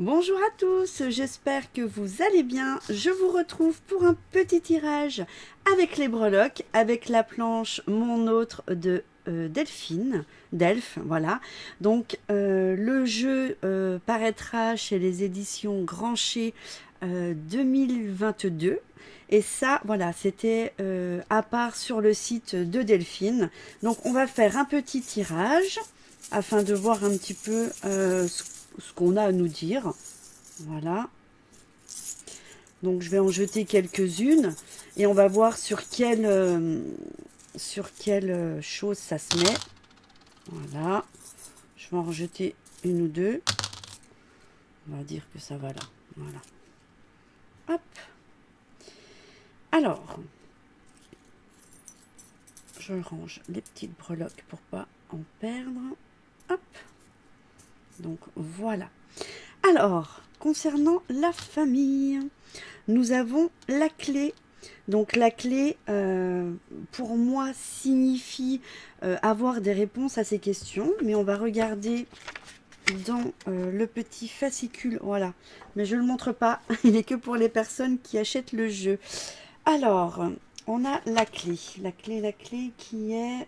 Bonjour à tous, j'espère que vous allez bien. Je vous retrouve pour un petit tirage avec les breloques, avec la planche Mon Autre de Delphine, Delphes, voilà. Donc le jeu paraîtra chez les éditions Grancher 2022. Et ça, voilà, c'était à part sur le site de Delphine. Donc on va faire un petit tirage afin de voir un petit peu ce qu'on a à nous dire. Voilà. Donc je vais en jeter quelques-unes et on va voir sur quelle chose ça se met. Voilà. Je vais en rejeter une ou deux. On va dire que ça va là. Voilà. Hop. Alors, je range les petites breloques pour pas en perdre. Hop. Donc voilà. Alors, concernant la famille, nous avons la clé. Donc la clé, pour moi, signifie avoir des réponses à ces questions. Mais on va regarder dans le petit fascicule. Voilà. Mais je ne le montre pas. Il n'est que pour les personnes qui achètent le jeu. Alors, on a la clé. La clé qui est...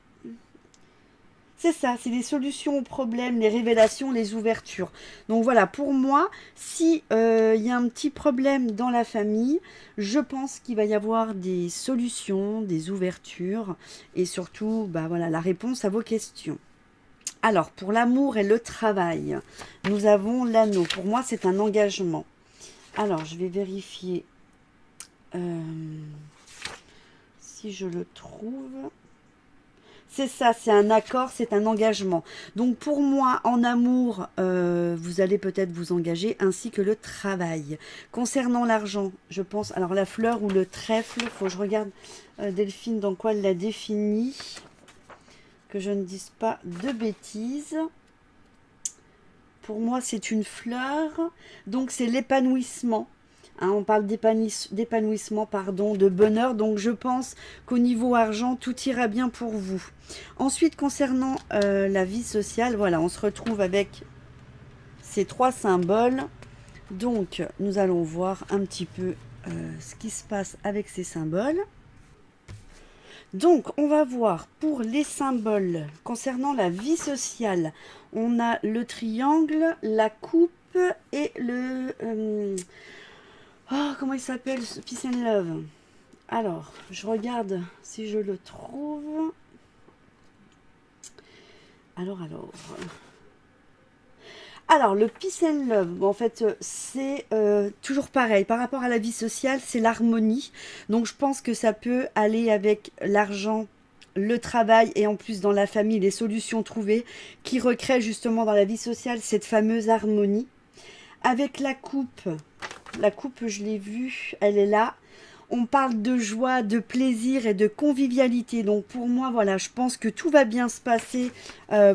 C'est ça, c'est les solutions aux problèmes, les révélations, les ouvertures. Donc voilà, pour moi, si y a un petit problème dans la famille, je pense qu'il va y avoir des solutions, des ouvertures et surtout, bah voilà, la réponse à vos questions. Alors, pour l'amour et le travail, nous avons l'anneau. Pour moi, c'est un engagement. Alors, je vais vérifier si je le trouve. C'est ça, c'est un accord, c'est un engagement. Donc pour moi, en amour, vous allez peut-être vous engager, ainsi que le travail. Concernant l'argent, je pense, alors la fleur ou le trèfle, il faut que je regarde Delphine dans quoi elle l'a défini, que je ne dise pas de bêtises. Pour moi, c'est une fleur, donc c'est l'épanouissement. Hein, on parle d'épanouissement, pardon, de bonheur. Donc, je pense qu'au niveau argent, tout ira bien pour vous. Ensuite, concernant la vie sociale, voilà, on se retrouve avec ces trois symboles. Donc, nous allons voir un petit peu ce qui se passe avec ces symboles. Donc, on va voir pour les symboles concernant la vie sociale. On a le triangle, la coupe et le... oh, comment il s'appelle? Peace and Love. Alors, je regarde si je le trouve. Alors, le Peace and Love, en fait, c'est toujours pareil. Par rapport à la vie sociale, c'est l'harmonie. Donc, je pense que ça peut aller avec l'argent, le travail et en plus dans la famille, les solutions trouvées qui recréent justement dans la vie sociale cette fameuse harmonie. Avec la coupe, je l'ai vue, elle est là. On parle de joie, de plaisir et de convivialité. Donc pour moi, voilà, je pense que tout va bien se passer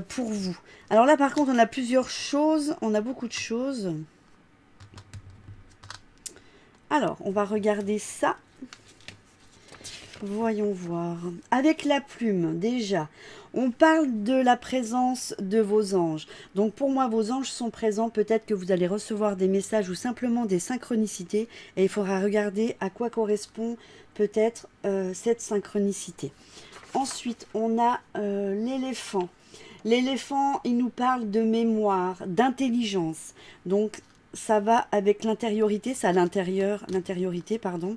pour vous. Alors là, par contre, on a plusieurs choses. On a beaucoup de choses. Alors, on va regarder ça. Voyons voir. Avec la plume, déjà, on parle de la présence de vos anges. Donc pour moi, vos anges sont présents. Peut-être que vous allez recevoir des messages ou simplement des synchronicités. Et il faudra regarder à quoi correspond peut-être cette synchronicité. Ensuite, on a l'éléphant. L'éléphant, il nous parle de mémoire, d'intelligence. Donc ça va avec l'intériorité, ça à l'intérieur, l'intériorité, pardon.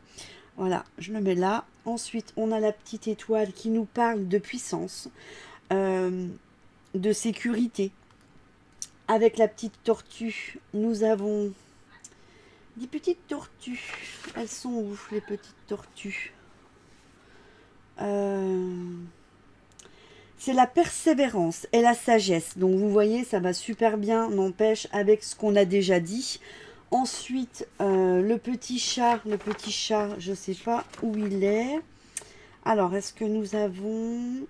Voilà, je le mets là. Ensuite, on a la petite étoile qui nous parle de puissance, de sécurité. Avec la petite tortue, nous avons des petites tortues. Elles sont où, les petites tortues? C'est la persévérance et la sagesse. Donc, vous voyez, ça va super bien, n'empêche, avec ce qu'on a déjà dit. Ensuite, le petit chat, je ne sais pas où il est. Alors, est-ce que nous avons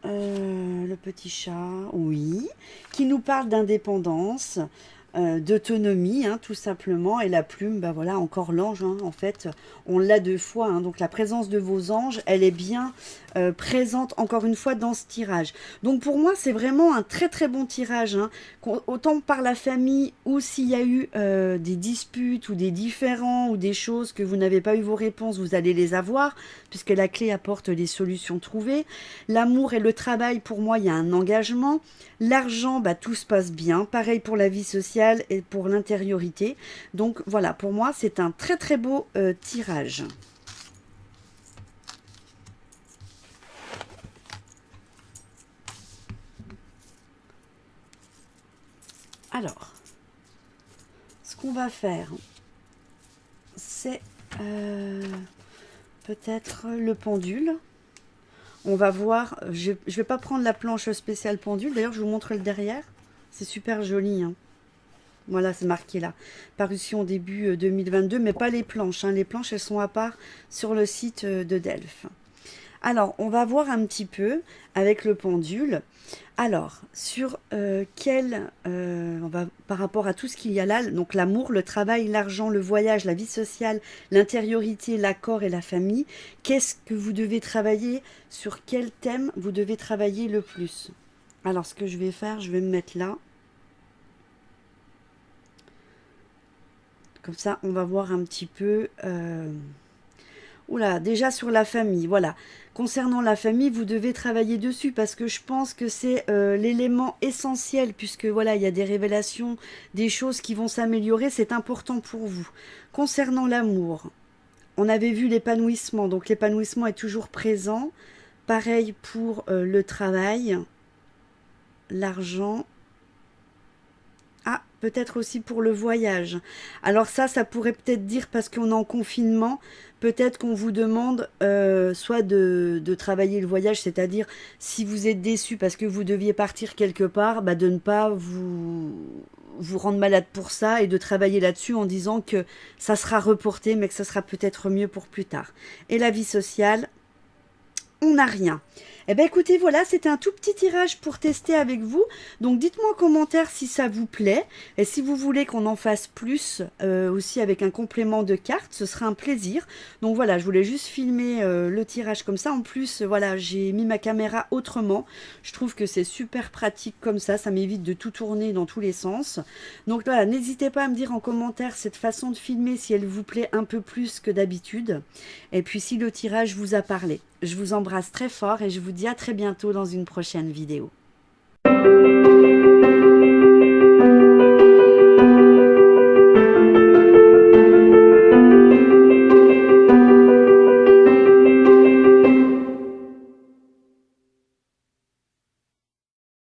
le petit chat? Oui, qui nous parle d'indépendance, d'autonomie, hein, tout simplement. Et la plume, bah voilà, encore l'ange, hein, en fait, on l'a deux fois. Hein, donc, la présence de vos anges, elle est bien présente encore une fois dans ce tirage. Donc pour moi, c'est vraiment un très très bon tirage, hein. Autant par la famille ou s'il y a eu des disputes ou des différends ou des choses que vous n'avez pas eu vos réponses, vous allez les avoir puisque la clé apporte les solutions trouvées. L'amour et le travail, pour moi, il y a un engagement. L'argent, bah, tout se passe bien. Pareil pour la vie sociale et pour l'intériorité. Donc voilà, pour moi, c'est un très très beau tirage. Alors, ce qu'on va faire, c'est peut-être le pendule. On va voir, je ne vais pas prendre la planche spéciale pendule, d'ailleurs je vous montre le derrière. C'est super joli, hein. Voilà, c'est marqué là. Parution début 2022, mais pas les planches, hein. Les planches, elles sont à part sur le site de Delphes. Alors, on va voir un petit peu avec le pendule. Alors, sur on va par rapport à tout ce qu'il y a là, donc l'amour, le travail, l'argent, le voyage, la vie sociale, l'intériorité, l'accord et la famille, qu'est-ce que vous devez travailler, sur quel thème vous devez travailler le plus? Alors, ce que je vais faire, je vais me mettre là. Comme ça, on va voir un petit peu... Oula, déjà sur la famille, voilà. Concernant la famille, vous devez travailler dessus parce que je pense que c'est l'élément essentiel puisque voilà, il y a des révélations, des choses qui vont s'améliorer, c'est important pour vous. Concernant l'amour, on avait vu l'épanouissement, donc l'épanouissement est toujours présent. Pareil pour le travail, l'argent. Ah, peut-être aussi pour le voyage. Alors ça pourrait peut-être dire, parce qu'on est en confinement, peut-être qu'on vous demande soit de travailler le voyage, c'est-à-dire si vous êtes déçu parce que vous deviez partir quelque part, bah, de ne pas vous rendre malade pour ça et de travailler là-dessus en disant que ça sera reporté, mais que ça sera peut-être mieux pour plus tard. Et la vie sociale, on n'a rien. Eh bien écoutez, voilà, c'était un tout petit tirage pour tester avec vous. Donc dites-moi en commentaire si ça vous plaît. Et si vous voulez qu'on en fasse plus aussi avec un complément de cartes, ce sera un plaisir. Donc voilà, je voulais juste filmer le tirage comme ça. En plus, voilà, j'ai mis ma caméra autrement. Je trouve que c'est super pratique comme ça m'évite de tout tourner dans tous les sens. Donc voilà, n'hésitez pas à me dire en commentaire cette façon de filmer si elle vous plaît un peu plus que d'habitude. Et puis si le tirage vous a parlé. Je vous embrasse très fort et je vous dis à très bientôt dans une prochaine vidéo.